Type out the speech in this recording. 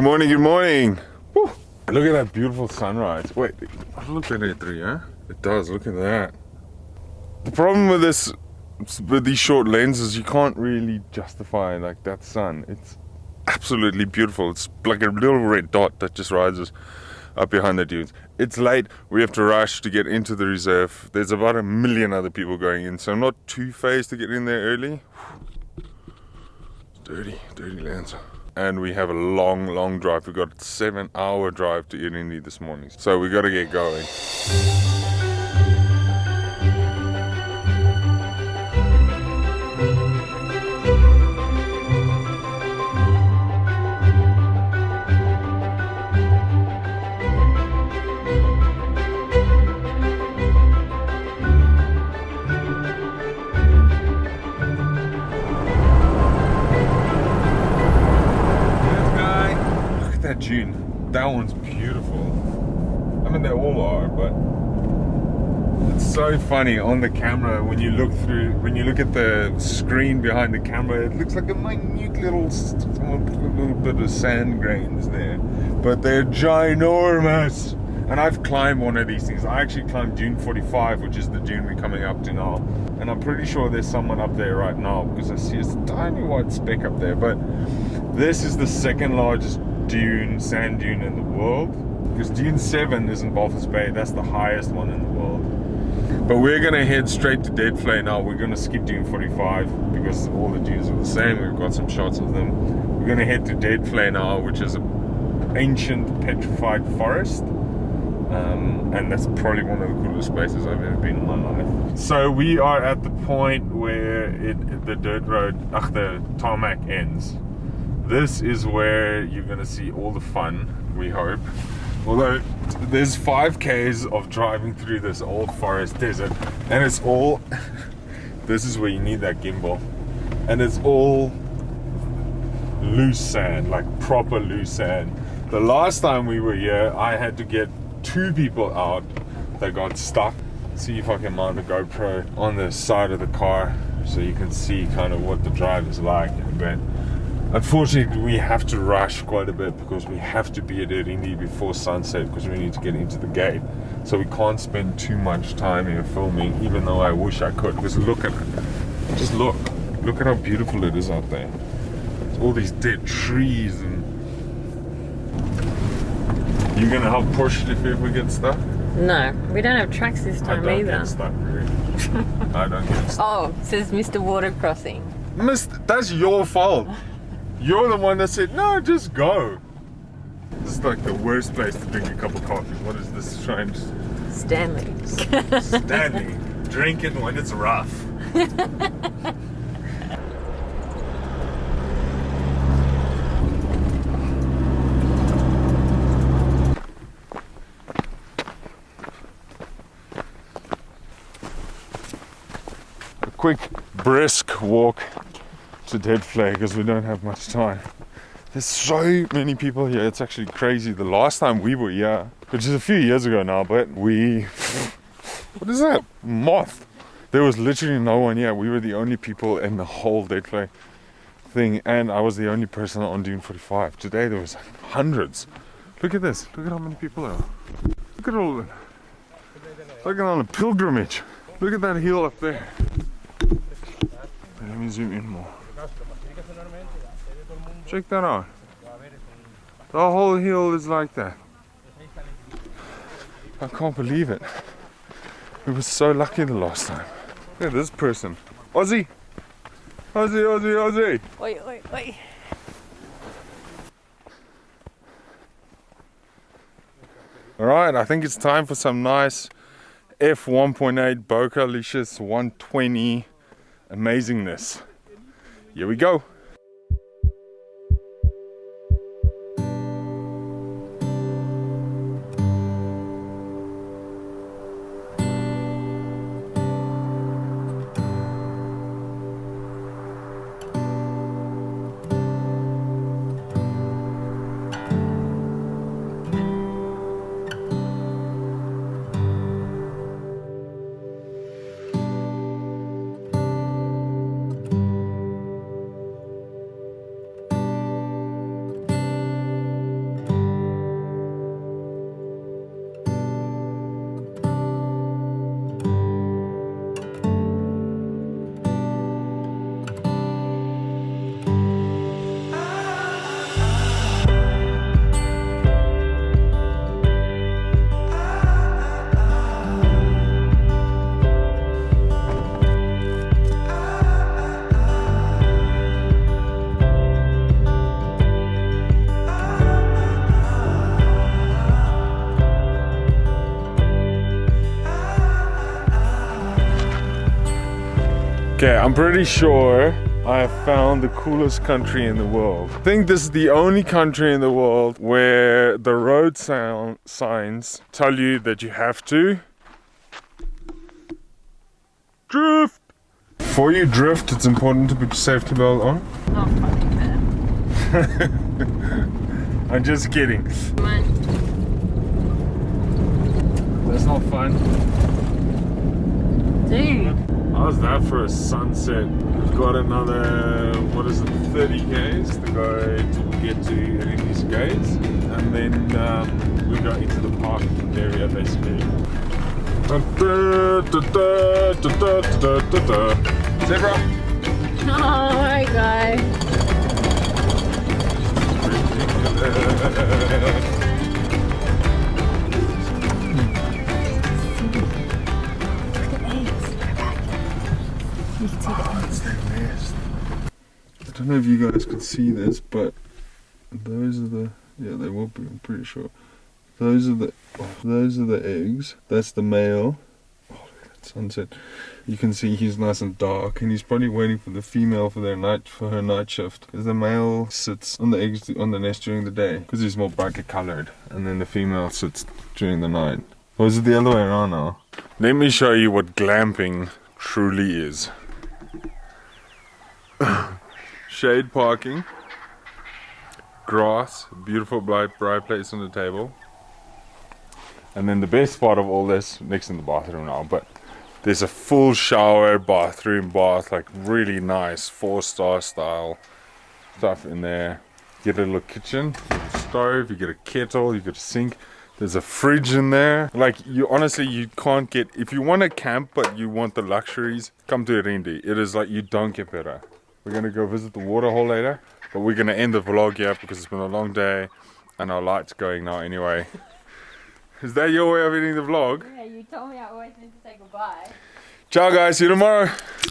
morning, good morning. Woo. Look at that beautiful sunrise. Wait, it looks better at 3, huh? It does, look at that. The problem with this, with these short lenses, you can't really justify like that sun. It's absolutely beautiful. It's like a little red dot that just rises up behind the dunes. It's late, we have to rush to get into the reserve. There's about 1 million other people going in, so I'm not too phased to get in there early. It's dirty lands. And we have a long drive. We got a 7-hour drive to Irindi this morning, so we got to get going. June, that one's beautiful. I mean, they all are, but it's so funny on the camera when you look at the screen behind the camera. It looks like a minute little bit of sand grains there, but they're ginormous. And I've climbed one of these things. I actually climbed Dune 45, which is the dune we're coming up to now, and I'm pretty sure there's someone up there right now because I see a tiny white speck up there. But this is the second largest sand dune in the world, because Dune 7 is in Walvis Bay. That's the highest one in the world. But we're gonna head straight to DEADVLEI now. We're gonna skip Dune 45 because all the dunes are the same. We've got some shots of them. We're gonna head to DEADVLEI now, which is an ancient petrified forest, and that's probably one of the coolest places I've ever been in my life. So we are at the point where the dirt road, the tarmac ends. This is where you're going to see all the fun, we hope. Although there's 5Ks of driving through this old forest desert, and it's all, this is where you need that gimbal, and it's all loose sand, like proper loose sand. The last time we were here, I had to get 2 people out that got stuck. See if I can mount a GoPro on the side of the car so you can see kind of what the drive is like. But unfortunately, we have to rush quite a bit because we have to be at Irindi before sunset because we need to get into the gate. So we can't spend too much time here filming, even though I wish I could. Because look at it. Just look at how beautiful it is out there. It's all these dead trees. And you're gonna help push if we get stuck? No, we don't have tracks this time either. I don't get stuck, really. I don't get stuck. Oh, it says Mr. Water Crossing. That's your fault. You're the one that said, no, just go. This is like the worst place to drink a cup of coffee. What is this strange? Stanley. Stanley. Drink it when it's rough. A quick, brisk walk to DEADVLEI because we don't have much time. There's so many people here. It's actually crazy. The last time we were here, which is a few years ago now, but what is that? Moth. There was literally no one here. We were the only people in the whole DEADVLEI thing, and I was the only person on Dune 45. Today there was hundreds. Look at this. Look at how many people there are. Look at all of it. Like on a pilgrimage. Look at that hill up there. Let me zoom in more. Check that out. The whole hill is like that. I can't believe it. We were so lucky the last time. Look at this person. Aussie! Aussie! Oi. Alright, I think it's time for some nice f1.8 Bocalicious 120 amazingness. Here we go. Okay, I'm pretty sure I have found the coolest country in the world. I think this is the only country in the world where the road signs tell you that you have to drift. Before you drift, it's important to put your safety belt on. Not funny, man. I'm just kidding. Come on. That's not fun. Dude. How's that for a sunset? We've got another, 30 Ks to go to get to Rindy's Gates. And then we go into the park area basically. Zebra! Oh my god. I don't know if you guys can see this, but those are the, yeah, they will be, I'm pretty sure. Those are the eggs. That's the male. Oh, look at that sunset. You can see he's nice and dark, and he's probably waiting for the female for her night shift. Because the male sits on the eggs on the nest during the day, because he's more brightly colored, and then the female sits during the night. Or is it the other way around now? Let me show you what glamping truly is. Shade parking, grass, beautiful bright place on the table, and then the best part of all this, next in the bathroom now, but there's a full shower, bathroom, like really nice 4-star style stuff in there. You get a little kitchen, you get a stove, you get a kettle, you get a sink. There's a fridge in there. Like, you honestly, you can't get, if you want to camp but you want the luxuries, come to Rindy. It is like, you don't get better. We're gonna go visit the waterhole later, but we're gonna end the vlog here because it's been a long day and our light's going now anyway. Is that your way of ending the vlog? Yeah, you told me I always need to say goodbye. Ciao guys, see you tomorrow.